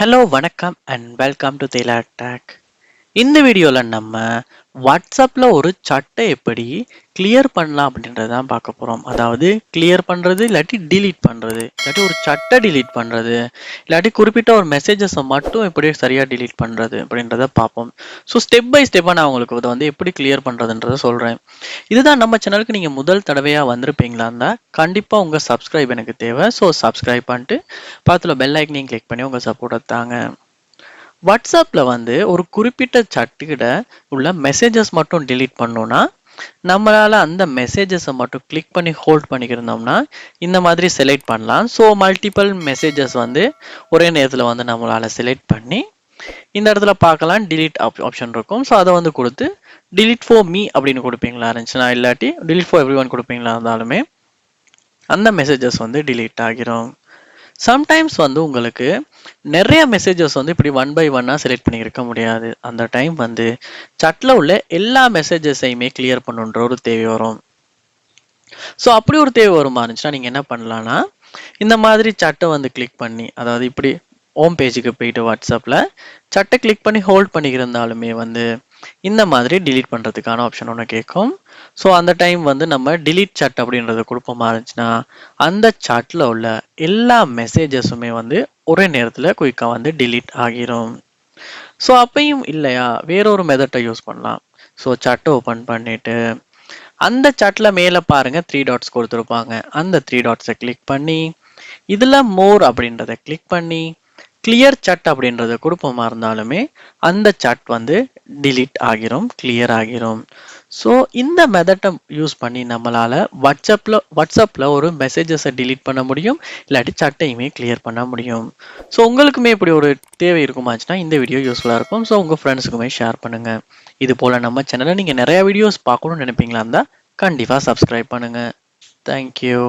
Hello வணக்கம் and welcome to தேலா take. இந்த வீடியோவில் நம்ம வாட்ஸ்அப்பில் ஒரு சட்டை எப்படி கிளியர் பண்ணலாம் அப்படின்றத தான் பார்க்க போகிறோம். அதாவது கிளியர் பண்ணுறது இல்லாட்டி டிலீட் பண்ணுறது, இல்லாட்டி ஒரு சட்டை டிலீட் பண்ணுறது, இல்லாட்டி குறிப்பிட்ட ஒரு மெசேஜஸை மட்டும் எப்படி சரியாக டிலீட் பண்ணுறது அப்படின்றத பார்ப்போம். ஸோ ஸ்டெப் பை ஸ்டெப்பாக நான் உங்களுக்கு இதை வந்து எப்படி கிளியர் பண்ணுறதுன்றத சொல்கிறேன். இதுதான் நம்ம சேனலுக்கு நீங்கள் முதல் தடவையாக வந்திருப்பீங்களா இருந்தால் கண்டிப்பாக உங்கள் சப்ஸ்கிரைப் எனக்கு தேவை. ஸோ சப்ஸ்கிரைப் பண்ணிட்டு பக்கத்தில் பெல் ஐக்கனையும் கிளிக் பண்ணி உங்கள் சப்போர்ட்டை தாங்க. வாட்ஸ்அப்பில் வந்து ஒரு குறிப்பிட்ட சட்டுக்கிட்ட உள்ள மெசேஜஸ் மட்டும் டிலீட் பண்ணோன்னா நம்மளால் அந்த மெசேஜஸை மட்டும் கிளிக் பண்ணி ஹோல்ட் பண்ணிக்கிருந்தோம்னா இந்த மாதிரி செலக்ட் பண்ணலாம். ஸோ மல்டிபிள் மெசேஜஸ் வந்து ஒரே நேரத்தில் வந்து நம்மளால் செலக்ட் பண்ணி இந்த இடத்துல பார்க்கலாம் டிலீட் ஆப்ஷன் இருக்கும். ஸோ அதை வந்து கொடுத்து டிலீட் ஃபார் மீ அப்படின்னு கொடுப்பீங்களா இருந்துச்சுன்னா, இல்லாட்டி டிலீட் ஃபார் எவ்ரி ஒன் கொடுப்பீங்களா இருந்தாலுமே அந்த மெசேஜஸ் வந்து டிலீட் ஆகிரும். சம்டைம்ஸ் வந்து உங்களுக்கு நிறைய மெசேஜஸ் வந்து இப்படி ஒன் பை ஒன்னாக செலக்ட் பண்ணி இருக்க முடியாது. அந்த டைம் வந்து சட்டில் உள்ள எல்லா மெசேஜஸையுமே கிளியர் பண்ணுன்ற ஒரு தேவை வரும். ஸோ அப்படி ஒரு தேவை வருமா இருந்துச்சுன்னா நீங்கள் என்ன பண்ணலான்னா, இந்த மாதிரி சட்டை வந்து கிளிக் பண்ணி, அதாவது இப்படி ஹோம் பேஜுக்கு போயிட்டு வாட்ஸ்அப்பில் சட்டை கிளிக் பண்ணி ஹோல்ட் பண்ணியிருந்தாலுமே வந்து இந்த மாதிரி டிலீட் பண்ணுறதுக்கான ஆப்ஷன் ஒன்று கேட்கும். ஸோ அந்த டைம் வந்து நம்ம டிலீட் சாட் அப்படின்றத கொடுப்போமா இருந்துச்சுன்னா அந்த சாட்டில் உள்ள எல்லா மெசேஜஸுமே வந்து ஒரே நேரத்தில் குயிக்காக வந்து டிலீட் ஆகிரும். ஸோ அப்பையும் இல்லையா வேறொரு மெத்தட்டை யூஸ் பண்ணலாம். ஸோ சாட்டை ஓப்பன் பண்ணிவிட்டு அந்த சாட்டில் மேலே பாருங்கள் 3 டாட்ஸ் கொடுத்துருப்பாங்க. அந்த 3 டாட்ஸை கிளிக் பண்ணி இதில் மோர் அப்படின்றத கிளிக் பண்ணி கிளியர் சாட் அப்படின்றத கொடுப்போமா இருந்தாலுமே அந்த சாட் வந்து டிலீட் ஆகிரும், கிளியர் ஆகிரும். ஸோ இந்த மெத்தட்டை யூஸ் பண்ணி நம்மளால் வாட்ஸ்அப்பில் ஒரு மெசேஜஸை டிலீட் பண்ண முடியும், இல்லாட்டி சட்டையுமே கிளியர் பண்ண முடியும். ஸோ உங்களுக்குமே இப்படி ஒரு தேவை இருக்குமாச்சுன்னா இந்த வீடியோ யூஸ்ஃபுல்லாக இருக்கும். ஸோ உங்கள் ஃப்ரெண்ட்ஸுக்குமே ஷேர் பண்ணுங்கள். இது போல் நம்ம சேனலில் நீங்கள் நிறையா வீடியோஸ் பார்க்கணும்னு நினைப்பீங்களா இருந்தால் கண்டிப்பாக சப்ஸ்கிரைப் பண்ணுங்கள். தேங்க்யூ.